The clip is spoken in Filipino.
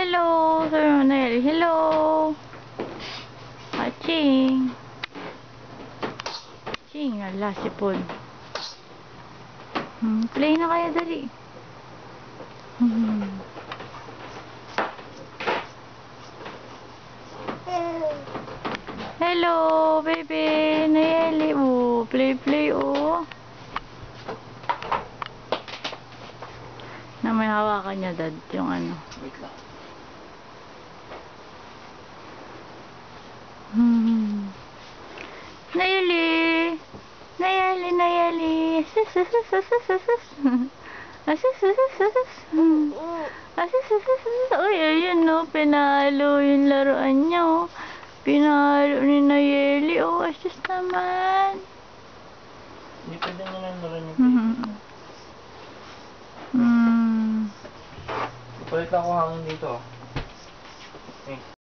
Hello, Sir Manel. Hello. Ching. Ching, ala, sipon. Play na kayo, dali. Hello, baby. Nayeli. Oh, play, oh. Na may hawakan niya, dad, yung ano. Wait lang. Nayeli. Nayeli. Uy, ayun, no. Pinalo yung laruan niya, oh. Pinalo ni Nayeli, oh. Asus naman. Hindi pwede na lang naroon yung baby. Palit lang ako hangin dito. Eh.